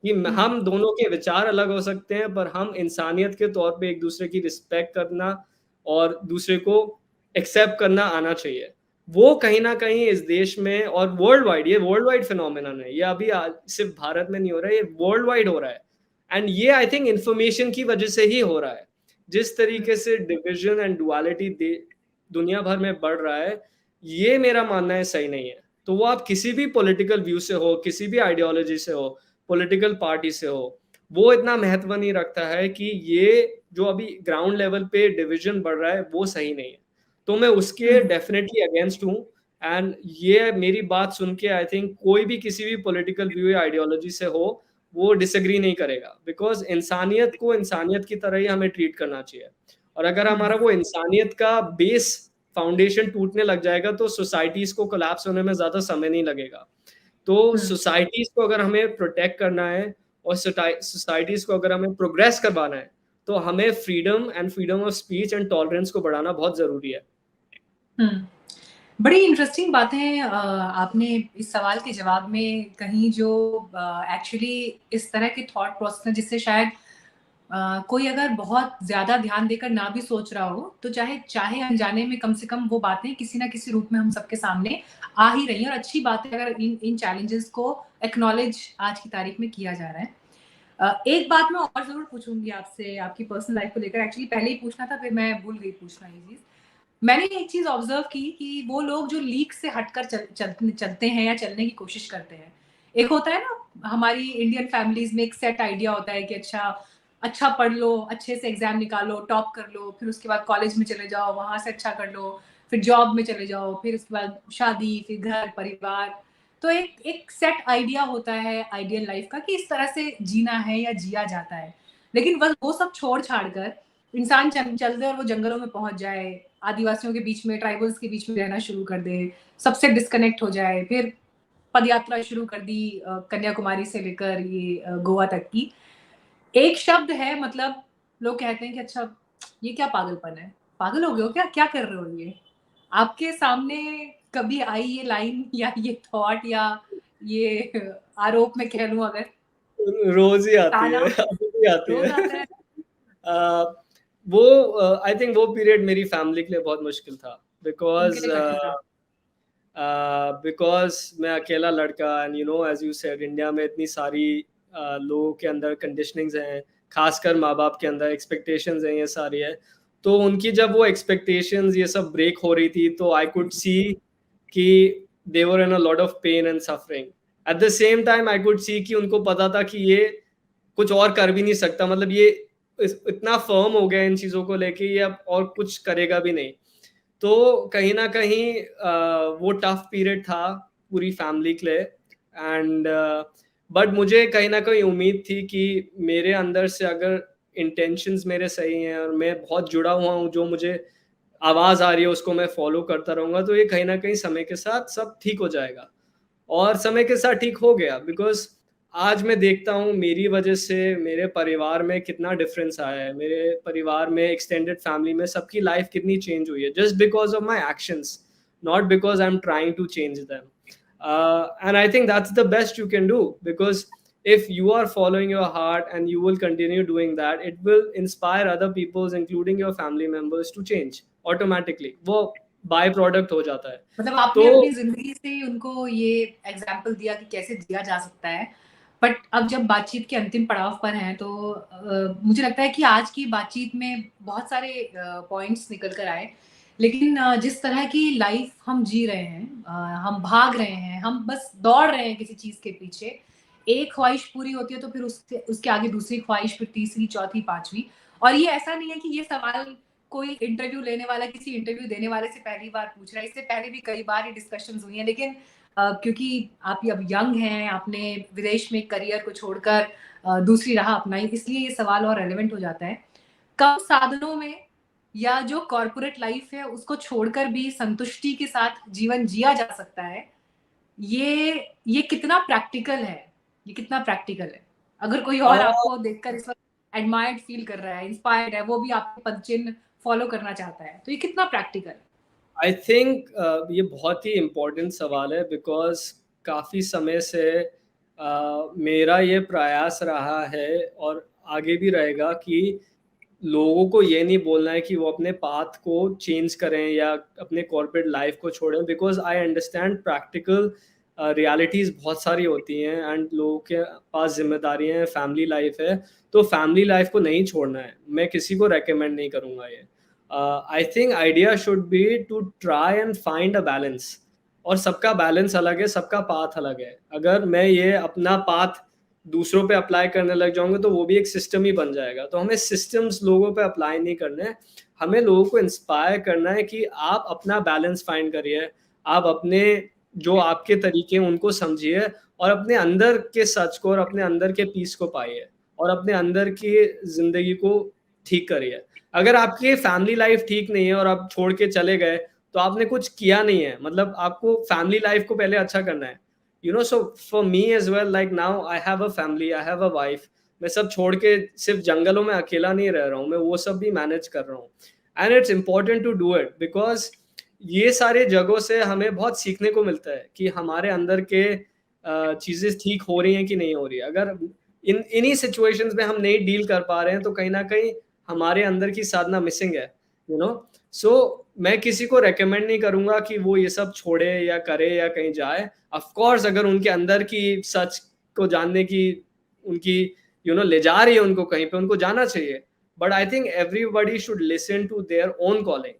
कि हम दोनों के विचार अलग हो सकते हैं, पर हम इंसानियत के तौर पे एक दूसरे की रिस्पेक्ट करना और दूसरे को एक्सेप्ट करना आना चाहिए। वो कहीं ना कहीं इस देश में और वर्ल्ड वाइड, ये वर्ल्ड वाइड फिनोमिनन है, ये अभी सिर्फ भारत में नहीं हो रहा है, ये वर्ल्ड वाइड हो रहा है। एंड ये आई थिंक इंफॉर्मेशन की वजह से ही हो रहा है। जिस तरीके से डिविजन एंड डुअलिटी दुनिया भर में बढ़ रहा है, ये मेरा मानना है सही नहीं है। तो वो आप किसी भी पॉलिटिकल व्यू से हो, किसी भी आइडियोलॉजी से हो, पॉलिटिकल पार्टी से हो, वो इतना महत्व नहीं रखता है कि ये जो अभी ग्राउंड लेवल पे डिवीजन बढ़ रहा है वो सही नहीं है। तो मैं उसके डेफिनेटली अगेंस्ट हूँ। एंड ये मेरी बात सुन के आई थिंक कोई भी किसी भी पॉलिटिकल व्यू या आइडियोलॉजी से हो वो डिसएग्री नहीं करेगा, बिकॉज इंसानियत को इंसानियत की तरह ही हमें ट्रीट करना चाहिए। और अगर हमारा वो इंसानियत का बेस फाउंडेशन टूटने लग जाएगा तो सोसाइटीज को कोलैप्स होने में ज्यादा समय नहीं लगेगा। तो सोसाइटीज को अगर हमें प्रोटेक्ट करना है और सोसाइटीज को अगर हमें प्रोग्रेस करवाना है, तो हमें freedom of speech and tolerance को बढ़ाना बहुत जरूरी है। बड़ी इंटरेस्टिंग बातें आपने इस सवाल के जवाब में कहीं, जो एक्चुअली इस तरह के थॉट प्रोसेस है जिससे शायद कोई अगर बहुत ज्यादा ध्यान देकर ना भी सोच रहा हो तो चाहे अनजाने में कम से कम वो बातें किसी ना किसी रूप में हम सबके सामने आ ही रही हैं। और अच्छी बात है अगर इन चैलेंजेस को एक्नॉलेज आज की तारीख में किया जा रहा है। एक बात मैं और जरूर पूछूंगी आपसे आपकी पर्सनल लाइफ को लेकर, एक्चुअली पहले ही पूछना था फिर मैं भूल गई पूछना ये चीज। मैंने एक चीज ऑब्जर्व की कि वो लोग जो लीक से हटकर चलते हैं या चलने की कोशिश करते हैं, एक होता है ना हमारी इंडियन फैमिलीज में एक सेट आइडिया होता है कि अच्छा पढ़ लो, अच्छे से एग्जाम निकालो, टॉप कर लो, फिर उसके बाद कॉलेज में चले जाओ, वहां से अच्छा कर लो, फिर जॉब में चले जाओ, फिर उसके बाद शादी, फिर घर परिवार। तो एक सेट आइडिया होता है आइडियल लाइफ का कि इस तरह से जीना है या जिया जाता है। लेकिन बस वो सब छोड़ छाड़ कर इंसान चल दे और वो जंगलों में पहुंच जाए, आदिवासियों के बीच में, ट्राइबल्स के बीच में रहना शुरू कर दे, सबसे डिस्कनेक्ट हो जाए, फिर पद यात्रा शुरू कर दी कन्याकुमारी से लेकर ये गोवा तक की। एक शब्द है, मतलब लोग कहते हैं कि अच्छा ये क्या पागलपन है, पागल हो गए हो क्या, क्या कर रहे हो ये। आपके सामने कभी आई ये लाइन या ये थॉट या ये आरोप में कह लूं अगर? रोज ही आती है, अभी भी आती है। वो आई थिंक वो पीरियड मेरी फैमिली के लिए बहुत मुश्किल था, बिकॉज मैं अकेला लड़का, and you know as you said India में इतनी सारी लोगों के अंदर कंडीशनिंग्स हैं, खासकर माँ बाप के अंदर एक्सपेक्टेशंस हैं, ये सारी है। तो उनकी जब वो एक्सपेक्टेशंस ये सब ब्रेक हो रही थी तो आई कुड सी कि they were in a lot of pain and suffering. At the same time I could see कि उनको पता था कि ये कुछ और कर भी नहीं सकता, मतलब ये इतना फर्म हो गया इन चीज़ों को लेके, ये अब और कुछ करेगा भी नहीं। तो कहीं ना कहीं वो टफ पीरियड था पूरी फैमिली के लिए। एंड बट मुझे कहीं ना कहीं उम्मीद थी कि मेरे अंदर से अगर इंटेंशंस मेरे सही हैं और मैं बहुत जुड़ा हुआ हूँ, जो मुझे आवाज़ आ रही है उसको मैं फॉलो करता रहूँगा, तो ये कहीं ना कहीं समय के साथ सब ठीक हो जाएगा। और समय के साथ ठीक हो गया, बिकॉज आज मैं देखता हूँ मेरी वजह से मेरे परिवार में कितना डिफरेंस आया है, मेरे परिवार में एक्सटेंडेड फैमिली में सबकी लाइफ कितनी चेंज हुई है, just because of my actions, not because I am trying to change them. And I think that's the best you can do, because if you are following your heart and you will continue doing that, it will inspire other people's, including your family members, to change automatically. वो by product हो जाता है. मतलब आपने तो अपनी जिंदगी से ही उनको ये एग्जाम्पल दिया कि कैसे जिया जा सकता है. बट अब जब बातचीत के अंतिम पड़ाव पर हैं तो मुझे लगता है कि आज की बातचीत में बहुत सारे पॉइंट्स निकल कर आए, लेकिन जिस तरह की लाइफ हम जी रहे हैं, हम भाग रहे हैं, हम बस दौड़ रहे हैं किसी चीज के पीछे. एक ख्वाहिश पूरी होती है तो फिर उसके उसके आगे दूसरी ख्वाहिश, फिर तीसरी, चौथी, पांचवी. और ये ऐसा नहीं है कि ये सवाल कोई इंटरव्यू लेने वाला किसी इंटरव्यू देने वाले से पहली बार पूछ रहा है. इससे पहले भी कई बार ये डिस्कशंस हुई हैं, लेकिन क्योंकि आप अब यंग हैं, आपने विदेश में करियर को छोड़कर दूसरी राह अपनाई, इसलिए ये सवाल और रेलेवेंट हो जाता है. कम साधनों में या जो कॉर्पोरेट लाइफ है उसको छोड़कर भी संतुष्टि के साथ जीवन जिया जा सकता है. ये कितना प्रैक्टिकल है, ये कितना प्रैक्टिकल है? अगर कोई और आपको देखकर इस वक्त एडमायर्ड फील कर रहा है, इंस्पायर्ड है, वो भी आपके पदचिन्ह फॉलो करना चाहता है, तो ये कितना प्रैक्टिकल है? आई थिंक ये बहुत ही इम्पोर्टेंट सवाल है, बिकॉज काफ़ी समय से मेरा ये प्रयास रहा है और आगे भी रहेगा कि लोगों को ये नहीं बोलना है कि वो अपने पाथ को चेंज करें या अपने कॉर्पोरेट लाइफ को छोड़ें, because I understand practical realities बहुत सारी होती हैं एंड लोगों के पास जिम्मेदारियां हैं, फैमिली लाइफ है, तो फैमिली लाइफ को नहीं छोड़ना है. मैं किसी को रेकमेंड नहीं करूँगा ये. I think idea should be to try and find a balance. और सबका बैलेंस अलग है, सबका पाथ अलग है. अगर मैं ये अपना पाथ दूसरों पे अप्लाई करने लग जाऊंगे तो वो भी एक सिस्टम ही बन जाएगा. तो हमें सिस्टम्स लोगों पे अप्लाई नहीं करने हैं, हमें लोगों को इंस्पायर करना है कि आप अपना बैलेंस फाइंड करिए, आप अपने जो आपके तरीके हैं उनको समझिए और अपने अंदर के सच को और अपने अंदर के पीस को पाइए और अपने अंदर की जिंदगी को ठीक करिए. अगर आपकी फैमिली लाइफ ठीक नहीं है और आप छोड़ के चले गए तो आपने कुछ किया नहीं है. मतलब आपको फैमिली लाइफ को पहले अच्छा करना है. So for me as well, like now I have a family, I have a wife. मैं सब छोड़ के सिर्फ जंगलों में अकेला नहीं रह रहा हूँ, मैं वो सब भी मैनेज कर रहा हूँ. And it's important to do it because ये सारे जगहों से हमें बहुत सीखने को मिलता है कि हमारे अंदर के चीज़ें ठीक हो रही हैं कि नहीं हो रही है. अगर इन्हीं सिचुएशंस में हम नहीं डील कर पा रहे हैं तो कहीं ना कहीं हमारे अंदर की साधना मिसिंग है. सो मैं किसी को रेकमेंड नहीं करूंगा कि वो ये सब छोड़े या करे या कहीं जाए. ऑफ कोर्स अगर उनके अंदर की सच को जानने की उनकी ले जा रही है उनको कहीं पे, उनको जाना चाहिए. But I think everybody should listen to their own calling.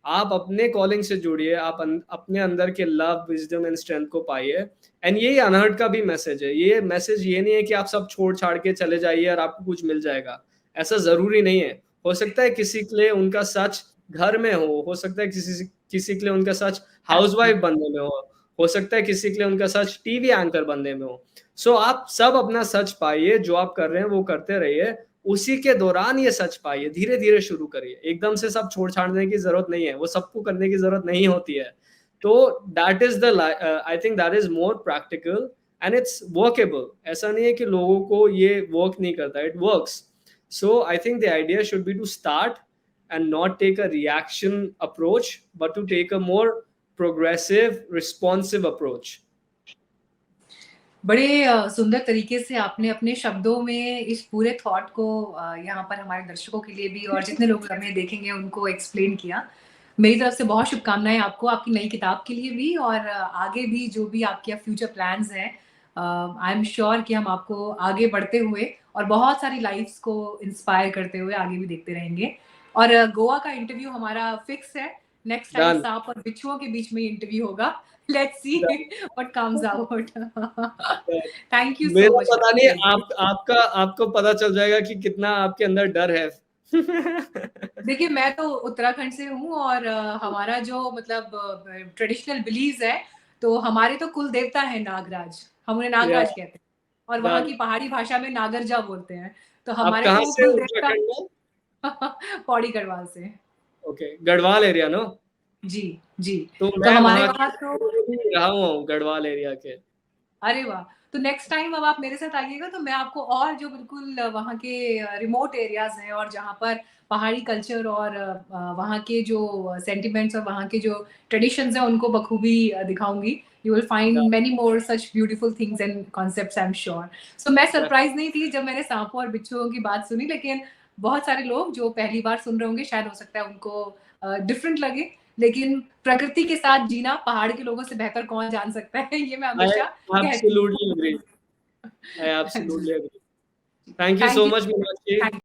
आप अपने कॉलिंग से जुड़िए, आप अपने अंदर के लव, विजडम एंड स्ट्रेंथ को पाइए. एंड यही अनहर्ट का भी मैसेज है. ये मैसेज ये नहीं है कि आप सब छोड़ छाड़ के चले जाइए और आपको कुछ मिल जाएगा. ऐसा जरूरी नहीं है. हो सकता है किसी के लिए उनका सच घर में हो सकता है किसी के लिए उनका सच हाउसवाइफ बनने में हो सकता है किसी के लिए उनका सच टीवी एंकर बनने में हो. सो आप सब अपना सच पाइए, जो आप कर रहे हैं वो करते रहिए, उसी के दौरान ये सच पाइए, धीरे धीरे शुरू करिए. एकदम से सब छोड़ छाड़ने की जरूरत नहीं है, वो सबको करने की जरूरत नहीं होती है. तो that is the I think that is more practical and it's workable. ऐसा नहीं है कि लोगों को ये वर्क नहीं करता, it works. So I think the idea should be to start and not take a reaction approach, but to take a more progressive, responsive approach. बड़े सुंदर तरीके से आपने अपने शब्दों में इस पूरे थॉट को यहाँ पर हमारे दर्शकों के लिए भी और जितने लोग हमें देखेंगे उनको एक्सप्लेन किया. मेरी तरफ से बहुत शुभकामनाएं आपको, आपकी नई किताब के लिए भी और आगे भी जो भी आपके फ्यूचर प्लान्स हैं. आई एम श्योर कि हम आपको आगे बढ़ते हुए और बहुत सारी लाइफ्स को इंस्पायर करते हुए आगे भी देखते रहेंगे. और गोवा का इंटरव्यू हमारा फिक्स है. नेक्स्ट टाइम सांप और बिच्छुओं के बीच में इंटरव्यू होगा. Let's see what comes out. Thank you so much. पता नहीं आपको पता चल जाएगा कि कितना आपके अंदर डर है. देखिए मैं तो उत्तराखंड से हूँ और हमारा जो मतलब ट्रेडिशनल बिलीव्स है, तो हमारे तो कुल देवता है नागराज. हम उन्हें नागराज कहते हैं और वहाँ की पहाड़ी भाषा में नागरजा बोलते हैं. तो हमारे तो कुल देवता पौड़ी गढ़वाल से. Okay, Garhwal area no. जी. तो मैं हमारे वहाँ तो रहा हूँ गढ़वाल एरिया के. अरे वाह. तो नेक्स्ट टाइम अब आप मेरे साथ आइएगा तो मैं आपको और जो बिल्कुल वहाँ के रिमोट एरियाज़ हैं और जहाँ पर पहाड़ी कल्चर और वहाँ के जो सेंटिमेंट्स और वहाँ के जो ट्रेडिशंस हैं उनको बखूबी दिखाऊँगी। You will find many more such beautiful things and concepts, I am sure. So मैं सरप्राइज़ नहीं थी जब मैंने सांपों और बिच्छुओं की बात सुनी, लेकिन बहुत सारे लोग जो पहली बार सुन रहे होंगे शायद हो सकता है उनको डिफरेंट लगे, लेकिन प्रकृति के साथ जीना पहाड़ के लोगों से बेहतर कौन जान सकता है, ये मैं I हमेशा कहती हूँ। absolutely agree. I हाँ जी। absolutely agree. Thank you so thank you. much, Meenakshi. Thank